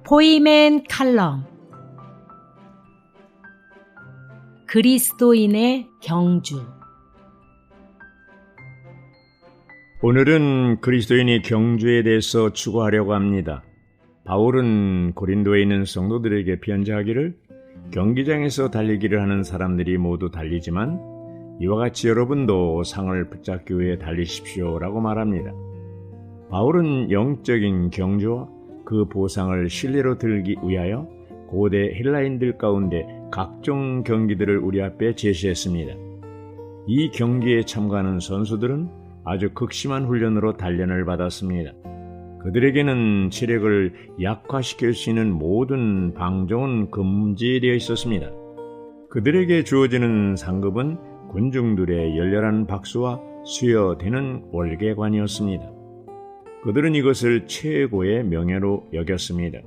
포이맨 칼럼. 그리스도인의 경주. 오늘은 그리스도인의 경주에 대해서 추구하려고 합니다. 바울은 고린도에 있는 성도들에게 편지하기를 경기장에서 달리기를 하는 사람들이 모두 달리지만 이와 같이 여러분도 상을 붙잡기 위해 달리십시오라고 말합니다. 바울은 영적인 경주와 그 보상을 신뢰로 들기 위하여 고대 헬라인들 가운데 각종 경기들을 우리 앞에 제시했습니다. 이 경기에 참가하는 선수들은 아주 극심한 훈련으로 단련을 받았습니다. 그들에게는 체력을 약화시킬 수 있는 모든 방종은 금지되어 있었습니다. 그들에게 주어지는 상급은 군중들의 열렬한 박수와 수여되는 월계관이었습니다. 그들은 이것을 최고의 명예로 여겼습니다.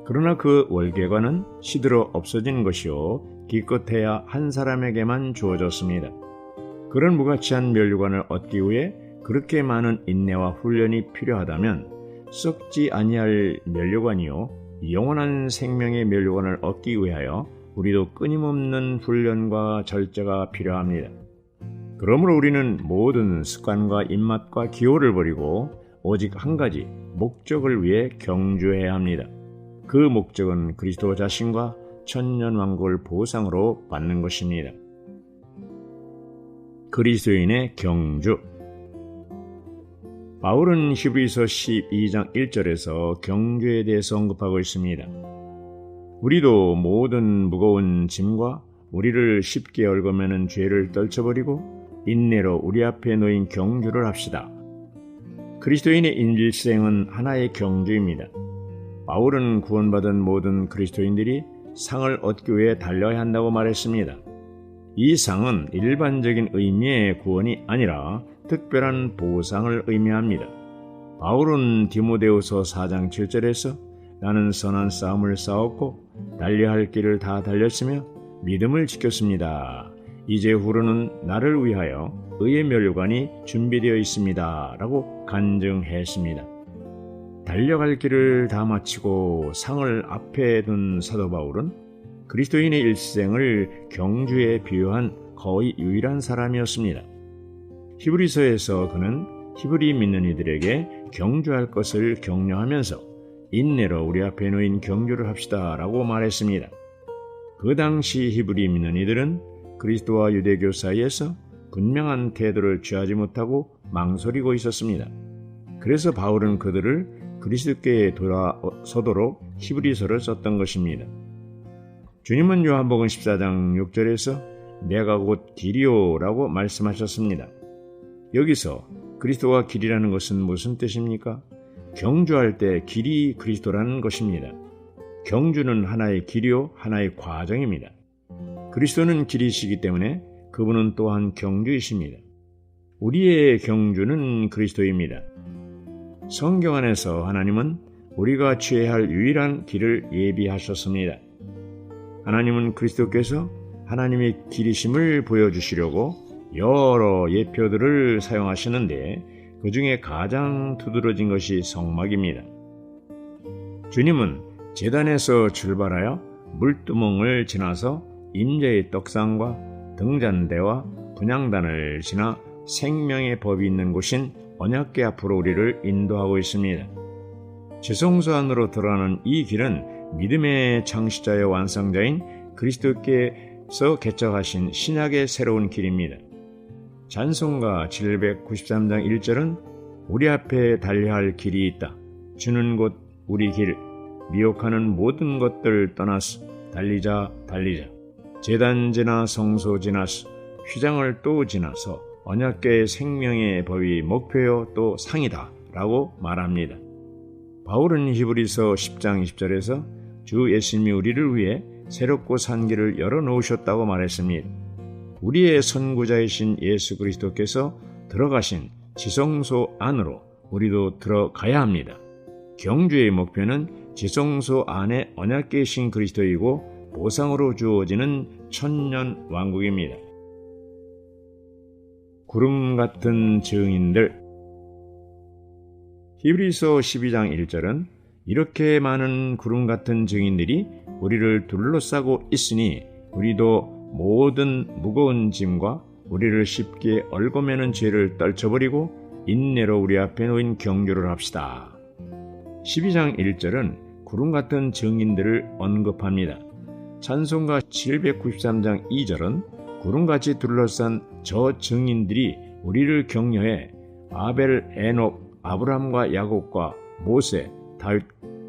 그러나 그 월계관은 시들어 없어진 것이요 기껏해야 한 사람에게만 주어졌습니다. 그런 무가치한 면류관을 얻기 위해 그렇게 많은 인내와 훈련이 필요하다면 썩지 아니할 면류관이요 영원한 생명의 면류관을 얻기 위하여 우리도 끊임없는 훈련과 절제가 필요합니다. 그러므로 우리는 모든 습관과 입맛과 기호를 버리고 오직 한 가지 목적을 위해 경주해야 합니다. 그 목적은 그리스도 자신과 천년왕국을 보상으로 받는 것입니다. 그리스도인의 경주. 바울은 히브리서 12장 1절에서 경주에 대해서 언급하고 있습니다. 우리도 모든 무거운 짐과 우리를 쉽게 얽어매는 죄를 떨쳐버리고 인내로 우리 앞에 놓인 경주를 합시다. 그리스도인의 일생은 하나의 경주입니다. 바울은 구원받은 모든 그리스도인들이 상을 얻기 위해 달려야 한다고 말했습니다. 이 상은 일반적인 의미의 구원이 아니라 특별한 보상을 의미합니다. 바울은 디모데후서 4장 7절에서 나는 선한 싸움을 싸웠고 달려야 할 길을 다 달렸으며 믿음을 지켰습니다. 이제 후로는 나를 위하여 의의 면류관이 준비되어 있습니다. 라고 간증했습니다. 달려갈 길을 다 마치고 상을 앞에 둔 사도 바울은 그리스도인의 일생을 경주에 비유한 거의 유일한 사람이었습니다. 히브리서에서 그는 히브리 믿는 이들에게 경주할 것을 격려하면서 인내로 우리 앞에 놓인 경주를 합시다 라고 말했습니다. 그 당시 히브리 믿는 이들은 그리스도와 유대교 사이에서 분명한 태도를 취하지 못하고 망설이고 있었습니다. 그래서 바울은 그들을 그리스도께 돌아서도록 히브리서를 썼던 것입니다. 주님은 요한복음 14장 6절에서 내가 곧 길이요 라고 말씀하셨습니다. 여기서 그리스도가 길이라는 것은 무슨 뜻입니까? 경주할 때 길이 그리스도라는 것입니다. 경주는 하나의 길이요 하나의 과정입니다. 그리스도는 길이시기 때문에 그분은 또한 경주이십니다. 우리의 경주는 그리스도입니다. 성경 안에서 하나님은 우리가 취해야 할 유일한 길을 예비하셨습니다. 하나님은 그리스도께서 하나님의 길이심을 보여주시려고 여러 예표들을 사용하시는데 그 중에 가장 두드러진 것이 성막입니다. 주님은 제단에서 출발하여 물두멍을 지나서 임재의 떡상과 등잔대와 분향단을 지나 생명의 법이 있는 곳인 언약궤 앞으로 우리를 인도하고 있습니다. 지성소 안으로 들어가는 이 길은 믿음의 창시자의 완성자인 그리스도께서 개척하신 신약의 새로운 길입니다. 찬송가 793장 1절은 우리 앞에 달려야 할 길이 있다. 주는 곳 우리 길, 미혹하는 모든 것들 떠나서 달리자 달리자. 제단 지나 성소 지나서 휘장을 또 지나서 언약궤의 생명의 법이 목표요 또 상이다 라고 말합니다. 바울은 히브리서 10장 20절에서 주 예수님이 우리를 위해 새롭고 산 길을 열어놓으셨다고 말했습니다. 우리의 선구자이신 예수 그리스도께서 들어가신 지성소 안으로 우리도 들어가야 합니다. 경주의 목표는 지성소 안에 언약궤이신 그리스도이고 보상으로 주어지는 천년 왕국입니다. 구름 같은 증인들. 히브리서 12장 1절은 이렇게 많은 구름 같은 증인들이 우리를 둘러싸고 있으니 우리도 모든 무거운 짐과 우리를 쉽게 얽어매는 죄를 떨쳐버리고 인내로 우리 앞에 놓인 경주를 합시다. 12장 1절은 구름 같은 증인들을 언급합니다. 찬송가 793장 2절은 구름같이 둘러싼 저 증인들이 우리를 격려해 아벨, 에녹, 아브람과 야곱과 모세, 다윗,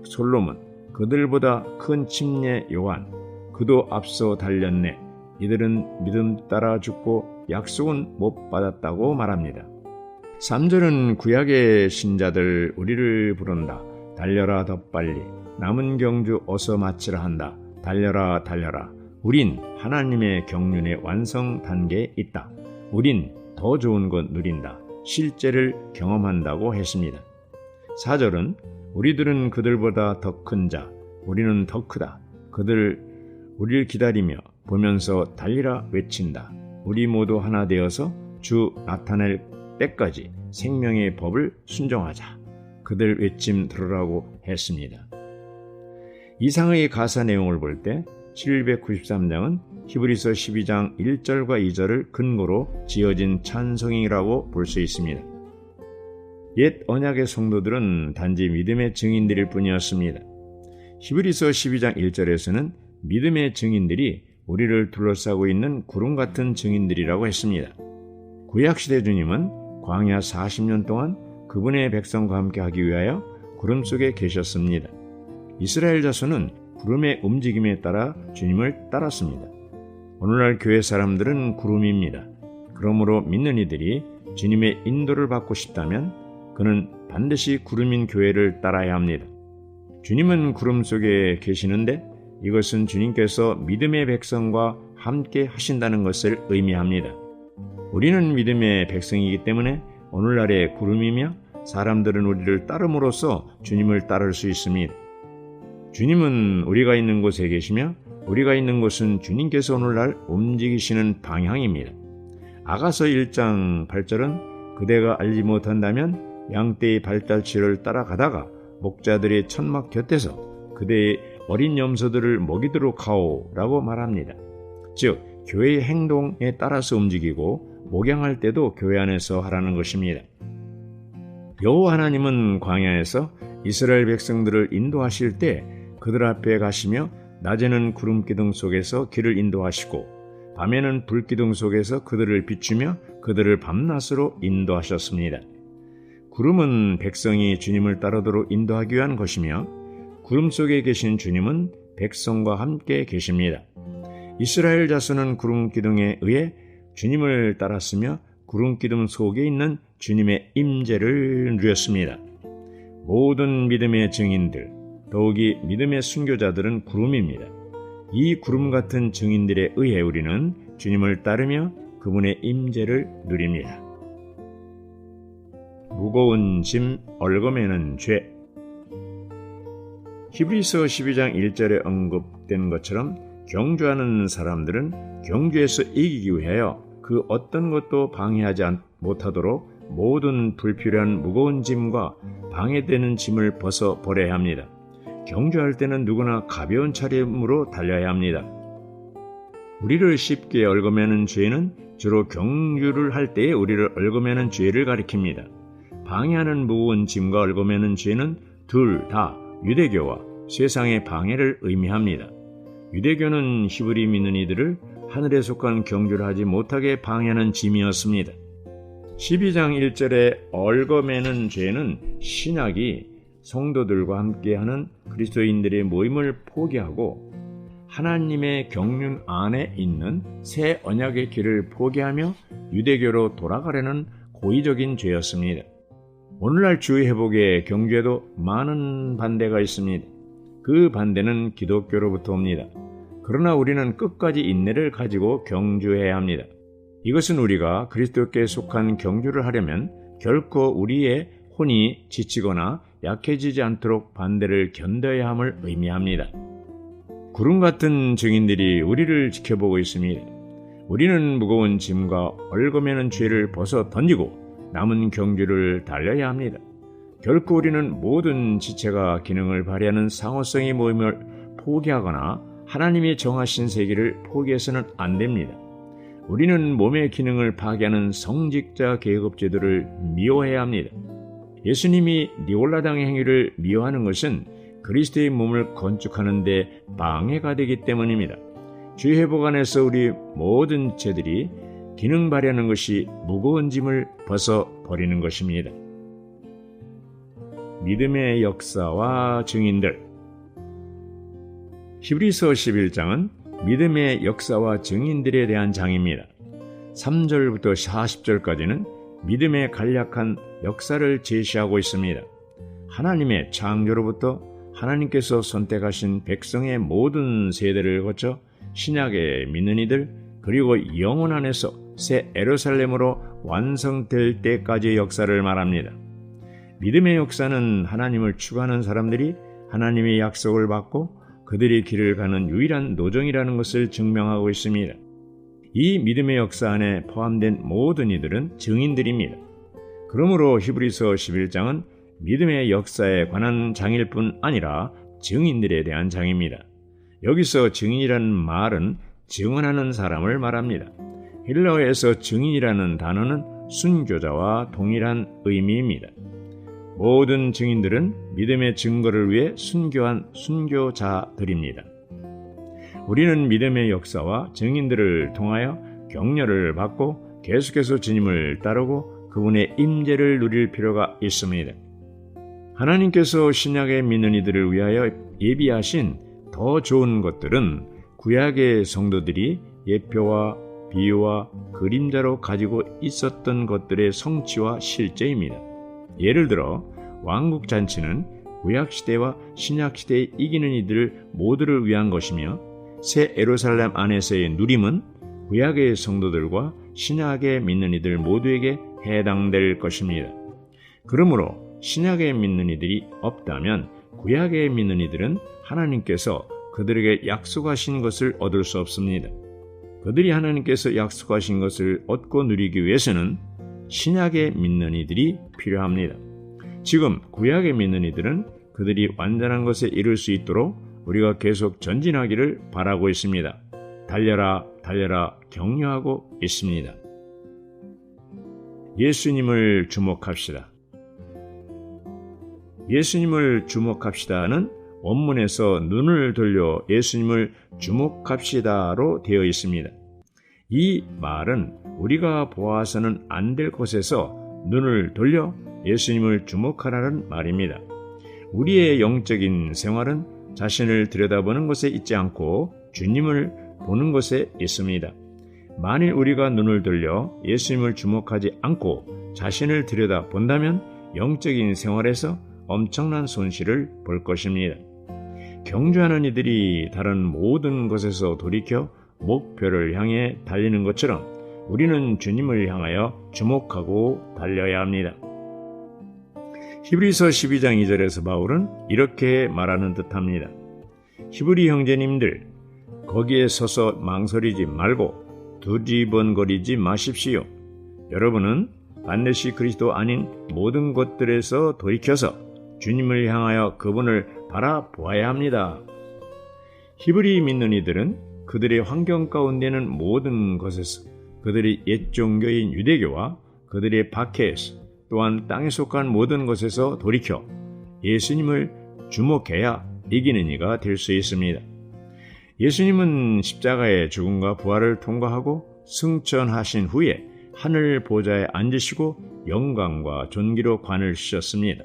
솔로몬, 그들보다 큰 침례 요한, 그도 앞서 달렸네. 이들은 믿음 따라 죽고 약속은 못 받았다고 말합니다. 3절은 구약의 신자들 우리를 부른다. 달려라 더 빨리. 남은 경주 어서 마치라 한다. 달려라 달려라. 우린 하나님의 경륜의 완성 단계에 있다. 우린 더 좋은 것 누린다. 실제를 경험한다고 했습니다. 4절은 우리들은 그들보다 더 큰 자, 우리는 더 크다. 그들 우리를 기다리며 보면서 달리라 외친다. 우리 모두 하나 되어서 주 나타낼 때까지 생명의 법을 순종하자. 그들 외침 들으라고 했습니다. 이상의 가사 내용을 볼 때 793장은 히브리서 12장 1절과 2절을 근거로 지어진 찬송이라고 볼 수 있습니다. 옛 언약의 성도들은 단지 믿음의 증인들일 뿐이었습니다. 히브리서 12장 1절에서는 믿음의 증인들이 우리를 둘러싸고 있는 구름 같은 증인들이라고 했습니다. 구약시대 주님은 광야 40년 동안 그분의 백성과 함께 하기 위하여 구름 속에 계셨습니다. 이스라엘 자손은 구름의 움직임에 따라 주님을 따랐습니다. 오늘날 교회 사람들은 구름입니다. 그러므로 믿는 이들이 주님의 인도를 받고 싶다면 그는 반드시 구름인 교회를 따라야 합니다. 주님은 구름 속에 계시는데 이것은 주님께서 믿음의 백성과 함께 하신다는 것을 의미합니다. 우리는 믿음의 백성이기 때문에 오늘날의 구름이며 사람들은 우리를 따름으로써 주님을 따를 수 있습니다. 주님은 우리가 있는 곳에 계시며 우리가 있는 곳은 주님께서 오늘날 움직이시는 방향입니다. 아가서 1장 8절은 그대가 알지 못한다면 양떼의 발달치를 따라가다가 목자들의 천막 곁에서 그대의 어린 염소들을 먹이도록 하오라고 말합니다. 즉 교회의 행동에 따라서 움직이고 목양할 때도 교회 안에서 하라는 것입니다. 여호와 하나님은 광야에서 이스라엘 백성들을 인도하실 때 그들 앞에 가시며 낮에는 구름기둥 속에서 길을 인도하시고 밤에는 불기둥 속에서 그들을 비추며 그들을 밤낮으로 인도하셨습니다. 구름은 백성이 주님을 따르도록 인도하기 위한 것이며 구름 속에 계신 주님은 백성과 함께 계십니다. 이스라엘 자손은 구름기둥에 의해 주님을 따랐으며 구름기둥 속에 있는 주님의 임재를 누렸습니다. 모든 믿음의 증인들, 더욱이 믿음의 순교자들은 구름입니다. 이 구름 같은 증인들에 의해 우리는 주님을 따르며 그분의 임재를 누립니다. 무거운 짐 얽어매는 죄. 히브리서 12장 1절에 언급된 것처럼 경주하는 사람들은 경주에서 이기기 위하여 그 어떤 것도 방해하지 못하도록 모든 불필요한 무거운 짐과 방해되는 짐을 벗어 버려야 합니다. 경주할 때는 누구나 가벼운 차림으로 달려야 합니다. 우리를 쉽게 얽어매는 죄는 주로 경주를 할 때에 우리를 얽어매는 죄를 가리킵니다. 방해하는 무거운 짐과 얽어매는 죄는 둘 다 유대교와 세상의 방해를 의미합니다. 유대교는 히브리 믿는 이들을 하늘에 속한 경주를 하지 못하게 방해하는 짐이었습니다. 12장 1절에 얽어매는 죄는 신약이 성도들과 함께하는 그리스도인들의 모임을 포기하고 하나님의 경륜 안에 있는 새 언약의 길을 포기하며 유대교로 돌아가려는 고의적인 죄였습니다. 오늘날 주의 회복의 경주에도 많은 반대가 있습니다. 그 반대는 기독교로부터 옵니다. 그러나 우리는 끝까지 인내를 가지고 경주해야 합니다. 이것은 우리가 그리스도께 속한 경주를 하려면 결코 우리의 혼이 지치거나 약해지지 않도록 반대를 견뎌야 함을 의미합니다. 구름 같은 증인들이 우리를 지켜보고 있습니다. 우리는 무거운 짐과 얽어매는 죄를 벗어 던지고 남은 경주를 달려야 합니다. 결코 우리는 모든 지체가 기능을 발휘하는 상호성의 모임을 포기하거나 하나님이 정하신 세계를 포기해서는 안 됩니다. 우리는 몸의 기능을 파괴하는 성직자 계급제도를 미워해야 합니다. 예수님이 니골라당의 행위를 미워하는 것은 그리스도의 몸을 건축하는 데 방해가 되기 때문입니다. 주의 회복 안에서 우리 모든 죄들이 기능 발휘하는 것이 무거운 짐을 벗어버리는 것입니다. 믿음의 역사와 증인들. 히브리서 11장은 믿음의 역사와 증인들에 대한 장입니다. 3절부터 40절까지는 믿음의 간략한 역사를 제시하고 있습니다. 하나님의 창조로부터 하나님께서 선택하신 백성의 모든 세대를 거쳐 신약에 믿는 이들, 그리고 영혼 안에서 새 예루살렘으로 완성될 때까지의 역사를 말합니다. 믿음의 역사는 하나님을 추구하는 사람들이 하나님의 약속을 받고 그들의 길을 가는 유일한 노정이라는 것을 증명하고 있습니다. 이 믿음의 역사 안에 포함된 모든 이들은 증인들입니다. 그러므로 히브리서 11장은 믿음의 역사에 관한 장일 뿐 아니라 증인들에 대한 장입니다. 여기서 증인이라는 말은 증언하는 사람을 말합니다. 헬라어에서 증인이라는 단어는 순교자와 동일한 의미입니다. 모든 증인들은 믿음의 증거를 위해 순교한 순교자들입니다. 우리는 믿음의 역사와 증인들을 통하여 격려를 받고 계속해서 주님을 따르고 그분의 임재를 누릴 필요가 있습니다. 하나님께서 신약에 믿는 이들을 위하여 예비하신 더 좋은 것들은 구약의 성도들이 예표와 비유와 그림자로 가지고 있었던 것들의 성취와 실제입니다. 예를 들어 왕국잔치는 구약시대와 신약시대에 이기는 이들 모두를 위한 것이며 새 예루살렘 안에서의 누림은 구약의 성도들과 신약에 믿는 이들 모두에게 해당될 것입니다. 그러므로 신약에 믿는 이들이 없다면 구약에 믿는 이들은 하나님께서 그들에게 약속하신 것을 얻을 수 없습니다. 그들이 하나님께서 약속하신 것을 얻고 누리기 위해서는 신약에 믿는 이들이 필요합니다. 지금 구약에 믿는 이들은 그들이 완전한 것에 이를 수 있도록 우리가 계속 전진하기를 바라고 있습니다. 달려라, 달려라 격려하고 있습니다. 예수님을 주목합시다. 예수님을 주목합시다는 원문에서 눈을 돌려 예수님을 주목합시다로 되어 있습니다. 이 말은 우리가 보아서는 안 될 곳에서 눈을 돌려 예수님을 주목하라는 말입니다. 우리의 영적인 생활은 자신을 들여다보는 것에 있지 않고 주님을 보는 것에 있습니다. 만일 우리가 눈을 돌려 예수님을 주목하지 않고 자신을 들여다본다면 영적인 생활에서 엄청난 손실을 볼 것입니다. 경주하는 이들이 다른 모든 것에서 돌이켜 목표를 향해 달리는 것처럼 우리는 주님을 향하여 주목하고 달려야 합니다. 히브리서 12장 2절에서 바울은 이렇게 말하는 듯합니다. 히브리 형제님들, 거기에 서서 망설이지 말고 두리번거리지 마십시오. 여러분은 반드시 그리스도 아닌 모든 것들에서 돌이켜서 주님을 향하여 그분을 바라보아야 합니다. 히브리 믿는 이들은 그들의 환경 가운데는 모든 것에서 그들의 옛 종교인 유대교와 그들의 박해에서 또한 땅에 속한 모든 것에서 돌이켜 예수님을 주목해야 이기는 이가 될 수 있습니다. 예수님은 십자가의 죽음과 부활을 통과하고 승천하신 후에 하늘 보좌에 앉으시고 영광과 존귀로 관을 씌셨습니다.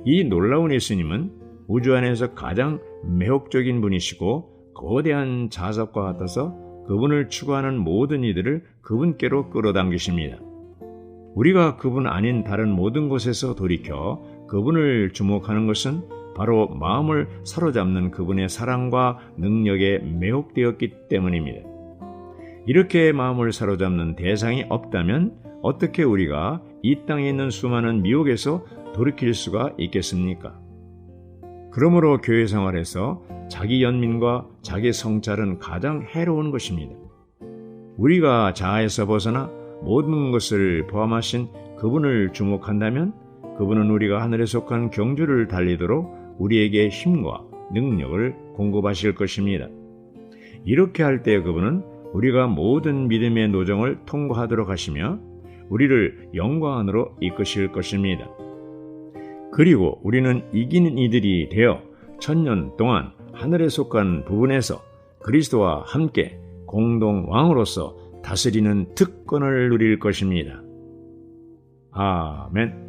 이 놀라운 예수님은 우주 안에서 가장 매혹적인 분이시고 거대한 자석과 같아서 그분을 추구하는 모든 이들을 그분께로 끌어당기십니다. 우리가 그분 아닌 다른 모든 곳에서 돌이켜 그분을 주목하는 것은 바로 마음을 사로잡는 그분의 사랑과 능력에 매혹되었기 때문입니다. 이렇게 마음을 사로잡는 대상이 없다면 어떻게 우리가 이 땅에 있는 수많은 미혹에서 돌이킬 수가 있겠습니까? 그러므로 교회 생활에서 자기 연민과 자기 성찰은 가장 해로운 것입니다. 우리가 자아에서 벗어나 모든 것을 포함하신 그분을 주목한다면 그분은 우리가 하늘에 속한 경주를 달리도록 우리에게 힘과 능력을 공급하실 것입니다. 이렇게 할 때 그분은 우리가 모든 믿음의 노정을 통과하도록 하시며 우리를 영광 안으로 이끄실 것입니다. 그리고 우리는 이기는 이들이 되어 천년 동안 하늘에 속한 부분에서 그리스도와 함께 공동 왕으로서 다스리는 특권을 누릴 것입니다. 아멘.